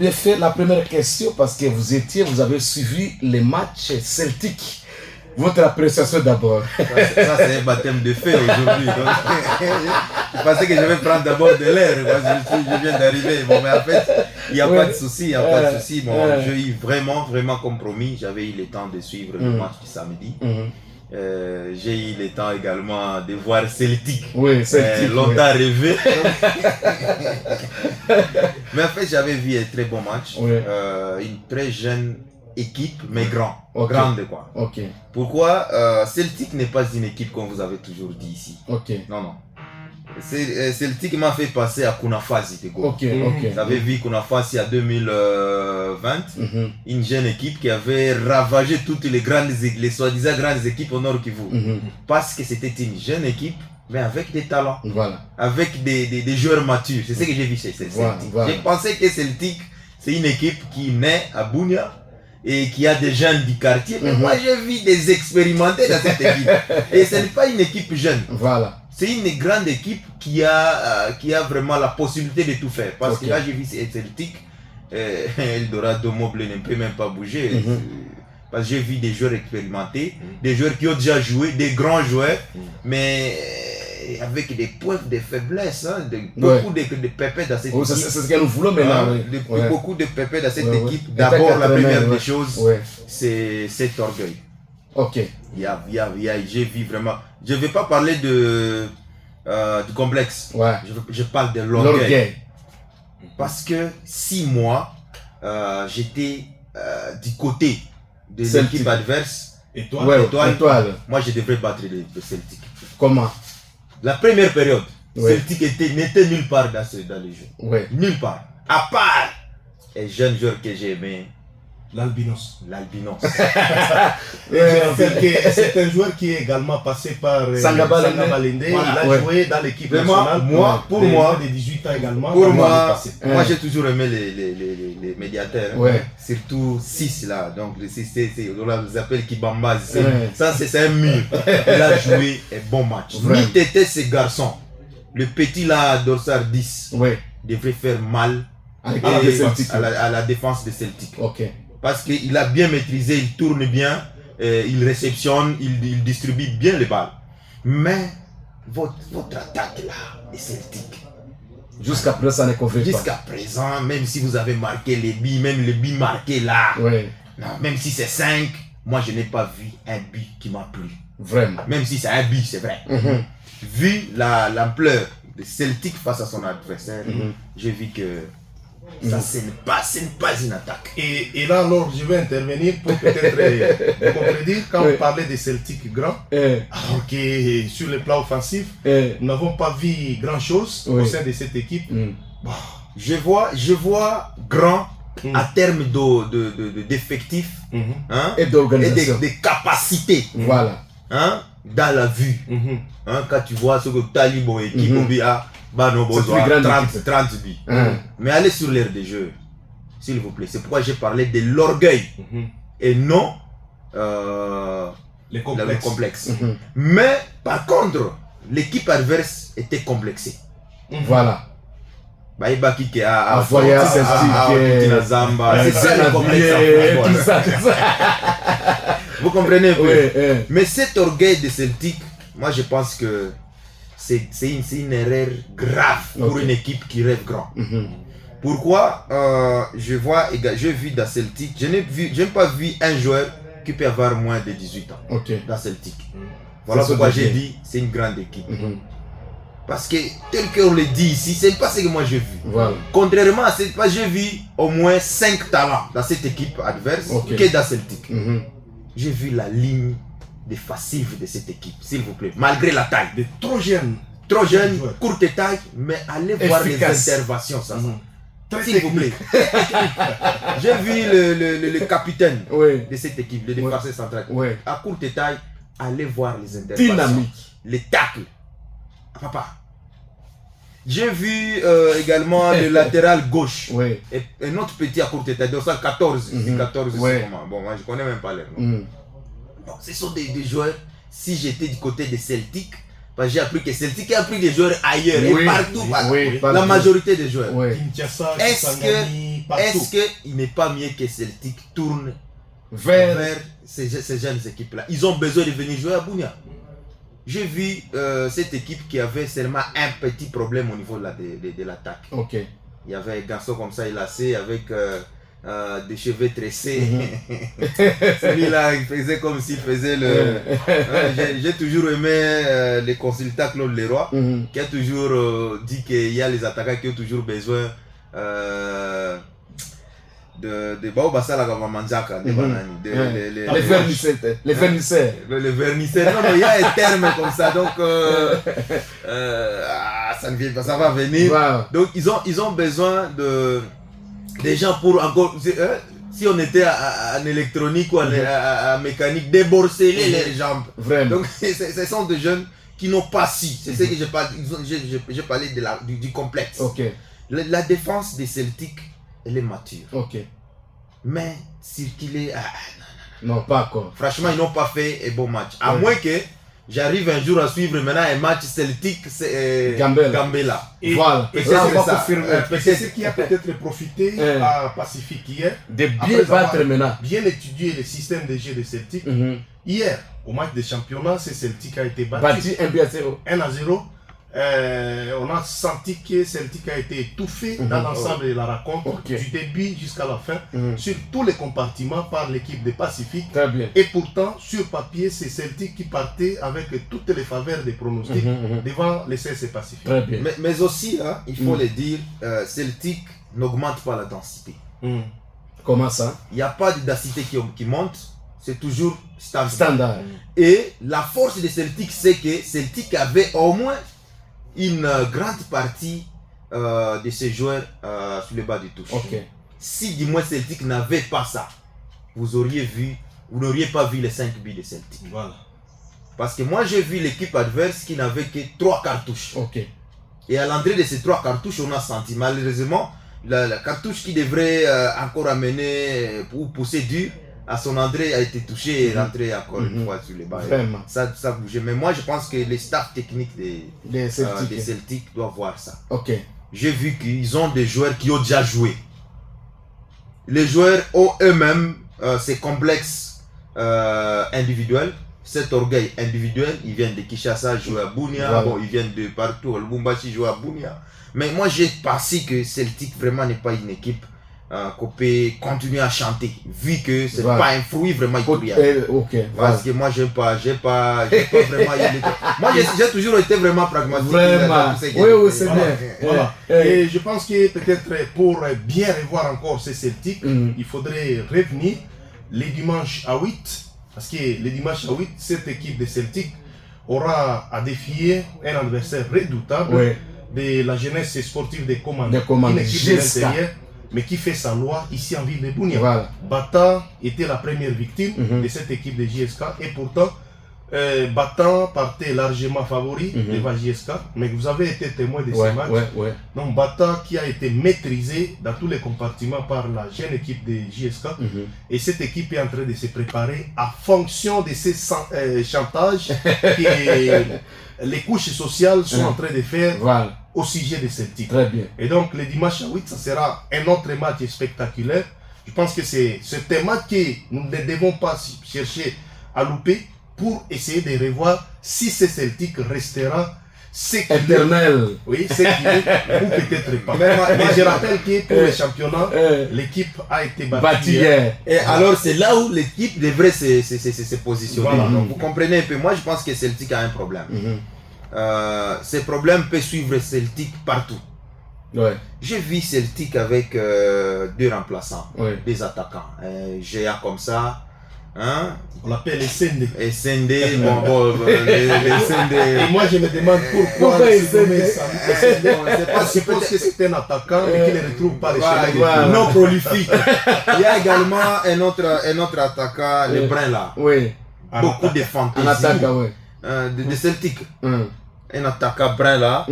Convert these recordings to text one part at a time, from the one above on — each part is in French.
Bien fait, la première question, parce que vous avez suivi les matchs Celtic. Votre appréciation d'abord. Ça c'est un baptême de feu aujourd'hui. Je pensais que je vais prendre d'abord de l'air. Je viens d'arriver. Bon, mais en fait, il n'y a pas de souci. Bon, j'ai eu vraiment compromis. J'avais eu le temps de suivre le match du samedi. J'ai eu le temps également de voir Celtic. Oui, Celtic. Longtemps rêvé. Mais en fait, j'avais vu un très bon match. Une très jeune équipe, mais grande quoi. Pourquoi Celtic n'est pas une équipe comme vous avez toujours dit ici. Non. Celtic m'a fait passer à Kunafasi de Goma. Vous avez vu Kunafasi en 2020, une jeune équipe qui avait ravagé toutes les soi-disant grandes équipes au Nord Kivu. Parce que c'était une jeune équipe, mais avec des talents, avec des joueurs matures. C'est ce que j'ai vu chez Celtic. J'ai pensé que Celtic, c'est une équipe qui naît à Bunia et qui a des jeunes du quartier. Mais moi, j'ai vu des expérimentés dans cette équipe. Et ce n'est pas une équipe jeune. C'est une grande équipe qui a vraiment la possibilité de tout faire. Parce que là, j'ai vu Celtic, Eldorado Mobile ne peut même pas bouger. Parce que j'ai vu des joueurs expérimentés, des joueurs qui ont déjà joué, des grands joueurs, mais avec des points de faiblesse, beaucoup de pépés dans cette équipe. C'est ce que nous voulons maintenant. Beaucoup de pépés dans cette équipe. D'abord, la première des choses, c'est cet orgueil. J'ai vu vraiment. Je ne vais pas parler du complexe. Je parle de l'orgueil. Parce que 6 mois, j'étais du côté des équipes adverses. Étoile. Moi, je devrais battre le Celtic. Comment? La première période, Celtic n'était nulle part dans les jeux. Nulle part. À part un jeune joueur que j'ai aimé. L'Albinos. C'est un joueur qui est également passé par Sangaba Lende. Il a joué dans l'équipe nationale. Pour moi, de 18 ans également. Pour moi j'ai toujours aimé les médiateurs. Surtout 6 là. Donc le 6, on les appelle Kibamba. Ça, c'est un mur. Il a joué un bon match. Mitete, ce garçon, le petit là, dorsal 10, devrait faire mal à la défense de Celtic. Parce qu'il a bien maîtrisé, il tourne bien, il réceptionne, il distribue bien les balles. Mais votre attaque là, est Celtic. Jusqu'à présent, ça ne convient pas. Jusqu'à présent, même si vous avez marqué les billes, même les billes marqués là, non, même si c'est 5, moi je n'ai pas vu un but qui m'a plu. Vraiment. Même si c'est un but, c'est vrai. Vu l'ampleur de Celtic face à son adversaire, j'ai vu que ça, ce n'est pas une attaque. Et là, alors, je vais intervenir pour peut-être vous contredire quand vous parlez de Celtic grand. Alors que sur le plan offensif, nous n'avons pas vu grand-chose au sein de cette équipe. Je vois grand à terme d'effectifs et d'organisation. Et de capacités. Dans la vue. Quand tu vois ce que Talibo et Kibobia, 30 buts. Mais allez sur l'aire de jeu, s'il vous plaît. C'est pourquoi j'ai parlé de l'orgueil et non le complexe. Mais par contre, l'équipe adverse était complexée. Baïbaki qui a voyé Celtic, c'est ça le complexe. Vous comprenez? Mais cet orgueil de Celtic, moi je pense que c'est une erreur grave pour une équipe qui rêve grand. Pourquoi j'ai vu dans Celtic, je n'ai pas vu un joueur qui peut avoir moins de 18 ans dans Celtic. Voilà pourquoi j'ai dit c'est une grande équipe. Parce que tel qu'on le dit ici, c'est pas ce que moi j'ai vu. Contrairement à cette j'ai vu au moins 5 talents dans cette équipe adverse que dans Celtic. J'ai vu la ligne défensive de cette équipe, s'il vous plaît, malgré la taille. Trop jeune, courte taille, mais allez voir les interventions, ça. S'il vous plaît. J'ai vu le capitaine de cette équipe, le défenseur central. À courte taille, allez voir les interventions. Dynamique. Les tacles. Papa. J'ai vu également le latéral gauche. Et un autre petit à courte taille, donc ça 14. 14 bon, moi je connais même pas les noms. Bon, ce sont des joueurs. Si j'étais du côté de Celtic, j'ai appris que Celtic a pris des joueurs ailleurs et partout. La majorité des joueurs. Kinshasa, Kisangani, Est-ce qu'il n'est pas mieux que Celtic tourne vers ces jeunes équipes-là? Ils ont besoin de venir jouer à Bunia. J'ai vu cette équipe qui avait seulement un petit problème au niveau de l'attaque. Ok. Il y avait un garçon comme ça, il lacé avec des cheveux tressés. Celui-là, il faisait comme s'il faisait le... J'ai toujours aimé le consultant Claude Leroy, qui a toujours dit qu'il y a les attaquants qui ont toujours besoin de Baobasala Manjaka, les vernisseurs. Les vernisseurs. Les vernisseurs. Non, il y a un terme comme ça, donc ça va venir. Wow. Donc ils ont besoin des gens pour encore. Si on était en électronique ou en mécanique, déborceler les jambes. Vraiment. Donc ce sont des jeunes qui n'ont pas si. C'est ce que j'ai parlé du complexe. Okay. La défense des Celtics, elle est mature. Ok. Mais circuler, non, pas encore. Franchement, ils n'ont pas fait un bon match. À moins que j'arrive un jour à suivre maintenant un match Celtic Gambela. Et voilà. Et c'est ce qui a peut-être profité à Pacifique hier. De bien battre maintenant. Bien étudier le système de jeu de Celtic. Hier, au match de championnat, c'est Celtic a été battu 1-0. On a senti que Celtic a été étouffé dans l'ensemble de la rencontre, du début jusqu'à la fin, sur tous les compartiments par l'équipe de Pacifique. Très bien. Et pourtant, sur papier, c'est Celtic qui partait avec toutes les faveurs des pronostics devant les CSC Pacifique. Très bien. Mais aussi, hein, il faut le dire, Celtic n'augmente pas la densité. Comment ça? Il n'y a pas de densité qui monte, c'est toujours standard. Et la force de Celtic, c'est que Celtic avait au moins une grande partie de ces joueurs sur le bas du touche. Si du moins Celtic n'avait pas ça, vous n'auriez pas vu les 5 buts de Celtic. Voilà. Parce que moi j'ai vu l'équipe adverse qui n'avait que 3 cartouches. Et à l'entrée de ces 3 cartouches, on a senti malheureusement la cartouche qui devrait encore amener ou pousser dur à son entrée a été touché et rentré encore une fois sur les bas. Ça bougeait. Mais moi, je pense que les staffs techniques des Celtics doivent voir ça. J'ai vu qu'ils ont des joueurs qui ont déjà joué. Les joueurs ont eux-mêmes ces complexes individuels, cet orgueil individuel. Ils viennent de Kinshasa jouer à Bunia. Bon, ils viennent de partout. Le Lubumbashi joue à Bunia. Mais moi, j'ai pensé que Celtic vraiment n'est pas une équipe qu'on peut continuer à chanter, vu que c'est pas un fruit vraiment italien. Parce que moi j'ai pas vraiment moi j'ai toujours été vraiment pragmatique. Vraiment. Oui, c'est bien. Voilà. Et je pense que peut-être pour bien revoir encore ces Celtics, il faudrait revenir les dimanches à 8, parce que les dimanches à 8, cette équipe de Celtic aura à défier un adversaire redoutable de la jeunesse sportive de Commande, une équipe de l'intérieur, mais qui fait sa loi ici en ville de Bunia. Bata était la première victime de cette équipe de JSK, et pourtant Bata partait largement favori devant JSK, mais vous avez été témoin de ce match. Donc Bata qui a été maîtrisé dans tous les compartiments par la jeune équipe de JSK, et cette équipe est en train de se préparer à fonction de ces chantages que les couches sociales sont en train de faire au sujet de Celtic. Très bien. Et donc le dimanche à 8, ça sera un autre match spectaculaire. Je pense que c'est un match que nous ne devons pas chercher à louper pour essayer de revoir si ce Celtic restera éternel. Oui, c'est qu'il est, ou peut-être pas. Mais je rappelle que pour le championnat, l'équipe a été battue hier. Et alors c'est là où l'équipe devrait se positionner. Donc, vous comprenez un peu, moi je pense que Celtic a un problème. Ce problème peut suivre Celtic partout. J'ai vu Celtic avec 2 remplaçants, des attaquants, géants comme ça. Hein? On l'appelle SND. SND, les SND. Et moi je me demande pourquoi SND. Je pense que c'est un attaquant mais qui ne retrouve pas les chemins. Non prolifique. Il y a également un autre attaquant, le Brun là. Beaucoup de fantaisie. Un attaquant, de Celtic. Un attaquant Brun là.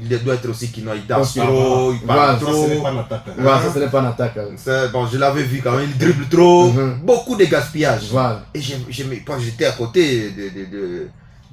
Il doit être aussi qui il danse trop, il parle trop. Ça, ce n'est pas un attaquant. Ça, ce n'est pas un attaquant. Bon, je l'avais vu quand même, il dribble trop, beaucoup de gaspillage. Et j'étais à côté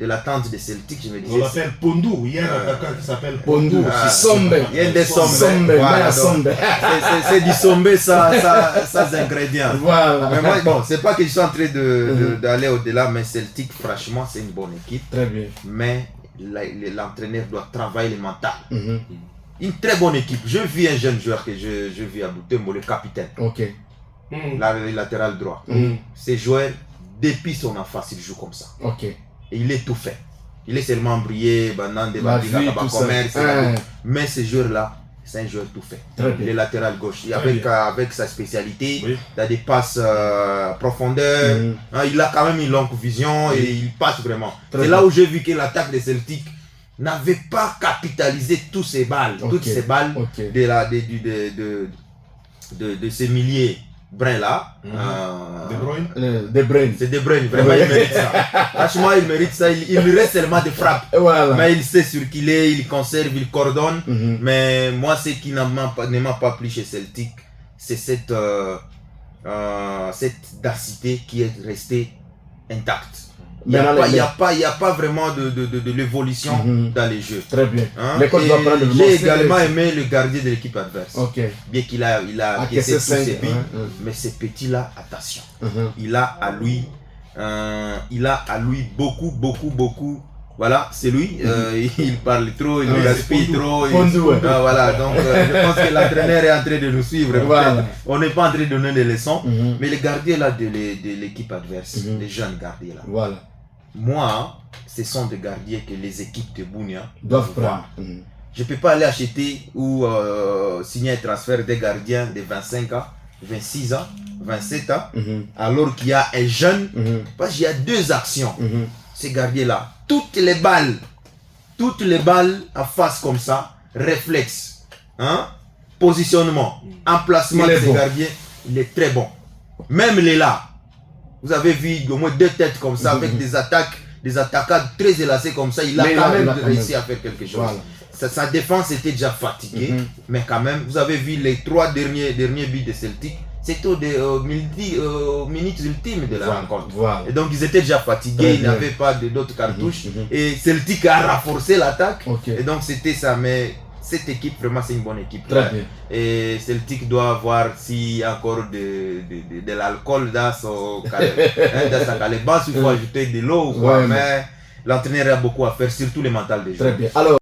de l'attente de Celtic, je me disais... On l'appelle Pondou, il y a un attaquant qui s'appelle Pondou. Sombe. Il y a des Sombe. Voilà, c'est du Sombe sans ingrédients. Voilà. Mais moi, bon, c'est pas que je suis en train d'aller au-delà, mais Celtic, franchement, c'est une bonne équipe. Très bien. Mais l'entraîneur doit travailler le mental. Une très bonne équipe. Je vis un jeune joueur que je vis à Boutembo, le capitaine. Ok. Le latéral droit. Ce joueur, depuis son enfance, il joue comme ça. Ok. Et il est tout fait. Il est seulement embrouillé, banane, des commerce. Mais ce joueur-là, c'est un joueur tout fait. Le latéral gauche. Avec sa spécialité, il a des passes profondeur. Il a quand même une longue vision et il passe vraiment. C'est là où j'ai vu que l'attaque de Celtic n'avait pas capitalisé toutes ces balles de ces milliers brun là. De Bruyne. C'est De Bruyne, vraiment il mérite ça. Franchement il mérite ça, il lui reste seulement des frappes. Voilà. Mais il sait circuler, il conserve, il coordonne. Mais moi ce qui ne m'a pas plu chez Celtic, c'est cette densité qui est restée intacte. Il n'y a pas vraiment de l'évolution dans les jeux. Très bien. J'ai également aimé le gardien de l'équipe adverse. Bien qu'il a encaissé tous ses buts, mais ce petit-là, attention. Il a à lui beaucoup. Voilà, c'est lui. Il parle trop, il gaspille trop. Voilà, donc je pense que l'entraîneur est en train de nous suivre. Voilà. On n'est pas en train de donner des leçons, mais les gardiens là de l'équipe adverse, les jeunes gardiens là. Voilà. Moi, ce sont des gardiens que les équipes de Bunia doivent prendre. Je ne peux pas aller acheter ou signer un transfert des gardiens de 25 ans, 26 ans, 27 ans, alors qu'il y a un jeune. Parce qu'il y a deux actions. Ces gardiens-là, toutes les balles en face comme ça, réflexe, positionnement, emplacement de ces gardiens, il est très bon. Même les là. Vous avez vu au moins deux têtes comme ça, avec des attaquants très élacés comme ça. Il a quand même réussi à faire quelque chose. Voilà. Sa défense était déjà fatiguée, mais quand même, vous avez vu les 3 derniers buts de Celtic. C'était aux minutes ultimes de la rencontre. Voilà. Et donc, ils étaient déjà fatigués, ils n'avaient pas d'autres cartouches. Et Celtic a renforcé l'attaque. Et donc, c'était ça. Mais cette équipe, vraiment, c'est une bonne équipe. Très bien. Et Celtic doit voir s'il y a encore de l'alcool dans sa calebasse, il faut ajouter de l'eau. Mais l'entraîneur a beaucoup à faire, surtout le mental des joueurs. Très bien. Alors,